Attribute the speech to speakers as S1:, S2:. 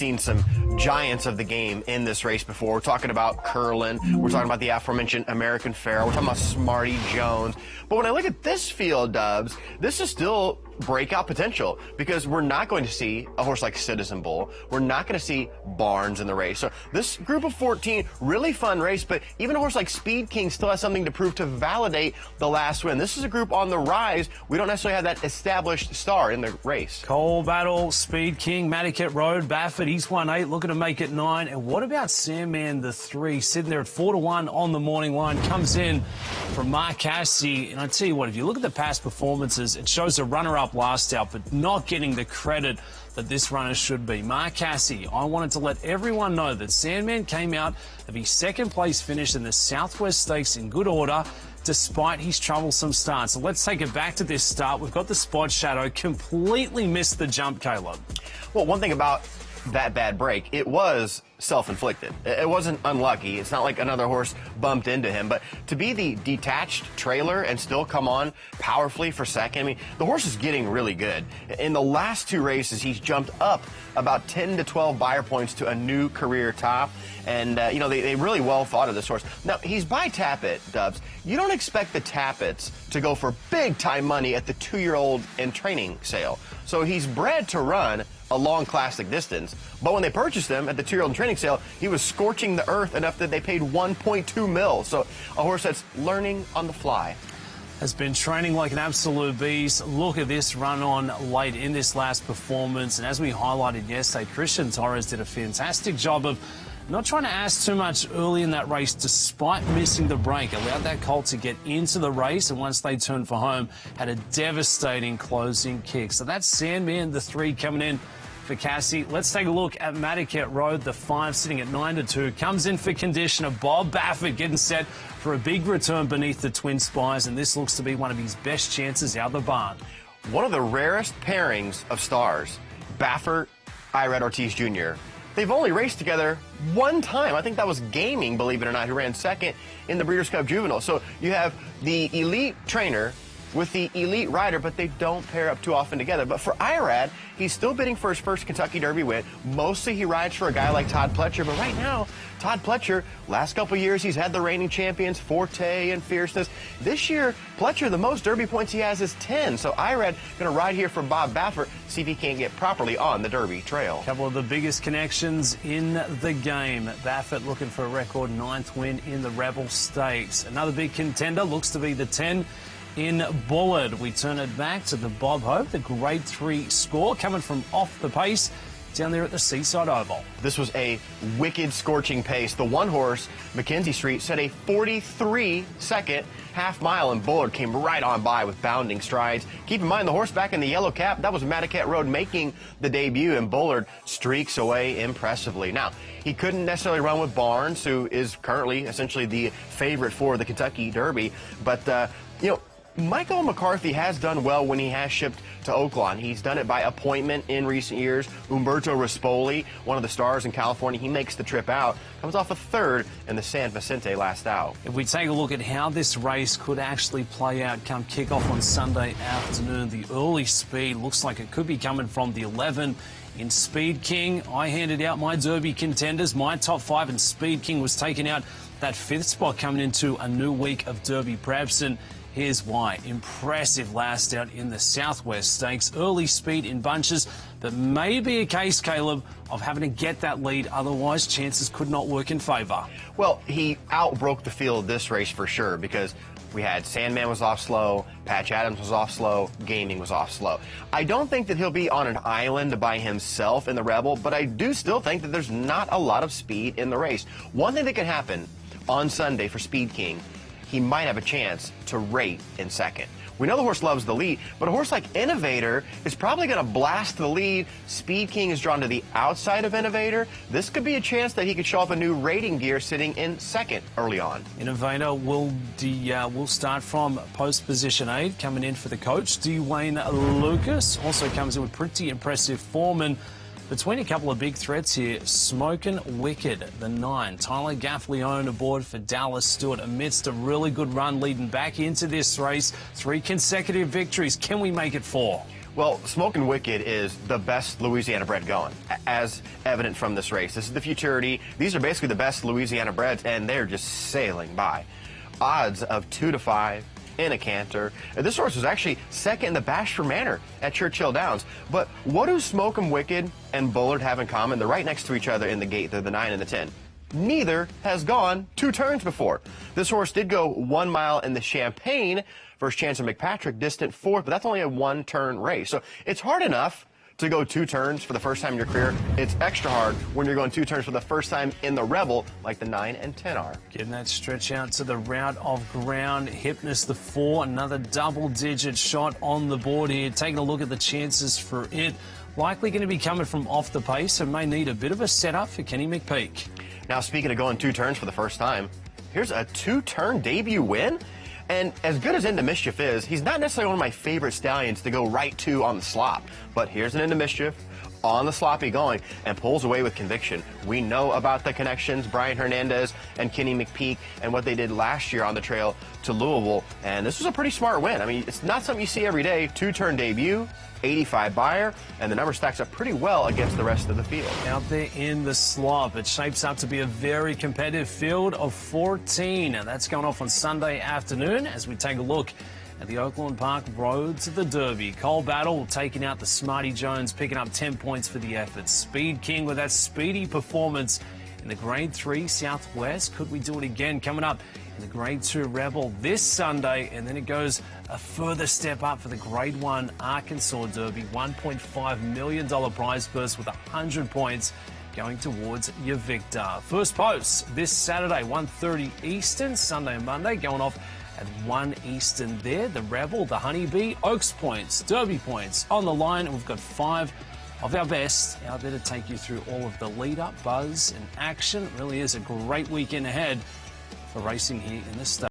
S1: seen some giants of the game in this race before. We're talking about Curlin. We're talking about the aforementioned American Pharoah. We're talking about Smarty Jones. But when I look at this field, Dubs, this is still breakout potential, because we're not going to see a horse like Citizen Bull. We're not going to see Barnes in the race. So this group of 14, really fun race, but even a horse like Speed King still has something to prove to validate the last win. This is a group on the rise. We don't necessarily have that established star in the race.
S2: Coal Battle, Speed King, Madaket Road, Baffert, he's won 8, looking to make it 9. And what about Sandman, the 3, sitting there at 4-1 on the morning line, comes in from Mark Cassie. And I tell you what, if you look at the past performances, it shows a runner-up last out, but not getting the credit that this runner should be. Mark Cassie, I wanted to let everyone know that Sandman came out of his second place finish in the Southwest Stakes in good order, despite his troublesome start. So let's take it back to this start. We've got the spot shadow, completely missed the jump, Caleb.
S1: Well, one thing about that bad break, it was self-inflicted. It wasn't unlucky. It's not like another horse bumped into him, but to be the detached trailer and still come on powerfully for second, I mean, the horse is getting really good. In the last 2 races, he's jumped up about 10 to 12 buyer points to a new career top, and you know, they really well thought of this horse. Now, he's by Tappet, Dubs. You don't expect the Tappets to go for big-time money at the 2-year-old in training sale. So he's bred to run a long classic distance, but when they purchased him at the 2-year-old training sale, he was scorching the earth enough that they paid $1.2 million. So a horse that's learning on the fly.
S2: Has been training like an absolute beast. Look at this run on late in this last performance. And as we highlighted yesterday, Christian Torres did a fantastic job of not trying to ask too much early in that race, despite missing the break. Allowed that colt to get into the race, and once they turned for home, had a devastating closing kick. So that's Sandman, the 3, coming in for Cassie. Let's take a look at Madaket Road, the 5, sitting at 9-2. Comes in for conditioner. Bob Baffert getting set for a big return beneath the Twin Spires, and this looks to be one of his best chances out of the barn.
S1: One of the rarest pairings of stars, Baffert, Irad Ortiz Jr. They've only raced together one time. I think that was Gaming, believe it or not, who ran second in the Breeders' Cup Juvenile. So you have the elite trainer with the elite rider, but they don't pair up too often together. But for Irad, he's still bidding for his first Kentucky Derby win. Mostly he rides for a guy like Todd Pletcher, but right now, Todd Pletcher, last couple years, he's had the reigning champions, Forte and Fierceness. This year, Pletcher, the most Derby points he has is 10. So Irad going to ride here for Bob Baffert, see if he can't get properly on the Derby trail.
S2: A couple of the biggest connections in the game. Baffert looking for a record 9th win in the Rebel Stakes. Another big contender looks to be the 10 in Bullard. We turn it back to the Bob Hope, the grade 3 score coming from off the pace down there at the Seaside Oval.
S1: This was a wicked scorching pace. The one horse, Mackenzie Street, set a 43-second half mile, and Bullard came right on by with bounding strides. Keep in mind, the horse back in the yellow cap, that was Madaket Road making the debut, and Bullard streaks away impressively. Now, he couldn't necessarily run with Barnes, who is currently essentially the favorite for the Kentucky Derby, but, you know, Michael McCarthy has done well when he has shipped to Oaklawn. He's done it by appointment in recent years. Umberto Rispoli, one of the stars in California, he makes the trip out. Comes off a 3rd in the San Vicente last out.
S2: If we take a look at how this race could actually play out come kickoff on Sunday afternoon, the early speed looks like it could be coming from the 11 in Speed King. I handed out my Derby contenders, my top 5, and Speed King was taking out that 5th spot coming into a new week of Derby preps. And here's why. Impressive last out in the Southwest Stakes. Early speed in bunches, but maybe a case, Caleb, of having to get that lead. Otherwise, chances could not work in favour.
S1: Well, he outbroke the field this race for sure, because we had Sandman was off slow, Patch Adams was off slow, Gaming was off slow. I don't think that he'll be on an island by himself in the Rebel, but I do still think that there's not a lot of speed in the race. One thing that could happen on Sunday for Speed King, he might have a chance to rate in second. We know the horse loves the lead, but a horse like Innovator is probably going to blast the lead. Speed King is drawn to the outside of Innovator. This could be a chance that he could show up a new rating gear sitting in second early on.
S2: Innovator will start from post position 8, coming in for the coach, Dwayne Lucas. Also comes in with pretty impressive form, and between a couple of big threats here, Smokin' Wicked, the 9. Tyler Gaffleone aboard for Dallas Stewart amidst a really good run leading back into this race. 3 consecutive victories. Can we make it 4?
S1: Well, Smokin' Wicked is the best Louisiana bred going, as evident from this race. This is the Futurity. These are basically the best Louisiana breds, and they're just sailing by. Odds of 2-5 in a canter. This horse was actually second in the Bashford Manor at Churchill Downs. But what do Smokin' Wicked and Bullard have in common? They're right next to each other in the gate. They're the 9 and the 10. Neither has gone 2 turns before. This horse did go 1 mile in the Champagne. First chance of McPatrick, distant 4th, but that's only a 1-turn race. So it's hard enough to go 2 turns for the first time in your career. It's extra hard when you're going 2 turns for the first time in the Rebel, like the 9 and 10 are.
S2: Getting that stretch out to the route of ground. Hypnus, the 4, another double-digit shot on the board here. Taking a look at the chances for it. Likely going to be coming from off the pace, so may need a bit of a setup for Kenny McPeak.
S1: Now, speaking of going 2 turns for the first time, here's a 2-turn debut win. And as good as Into Mischief is, he's not necessarily one of my favorite stallions to go right to on the slop. But here's an Into Mischief on the sloppy going and pulls away with conviction. We know about the connections, Brian Hernandez and Kenny McPeak, and what they did last year on the trail to Louisville. And this was a pretty smart win. I mean, it's not something you see every day. 2-turn debut, 85 buyer, and the number stacks up pretty well against the rest of the field.
S2: Out there in the slop, it shapes up to be a very competitive field of 14. And that's going off on Sunday afternoon as we take a look at the Oakland Park Road to the Derby. Cole Battle taking out the Smarty Jones, picking up 10 points for the effort. Speed King with that speedy performance in the Grade 3 Southwest. Could we do it again? Coming up in the Grade 2 Rebel this Sunday, and then it goes a further step up for the Grade 1 Arkansas Derby. $1.5 million prize purse with 100 points going towards your victor. First post this Saturday, 1:30 Eastern, Sunday and Monday, going off at 1 Eastern there. The Rebel, the Honeybee, Oaks points, Derby points on the line, and we've got 5 of our best out there to take you through all of the lead-up, buzz, and action. It really is a great weekend ahead for racing here in the state.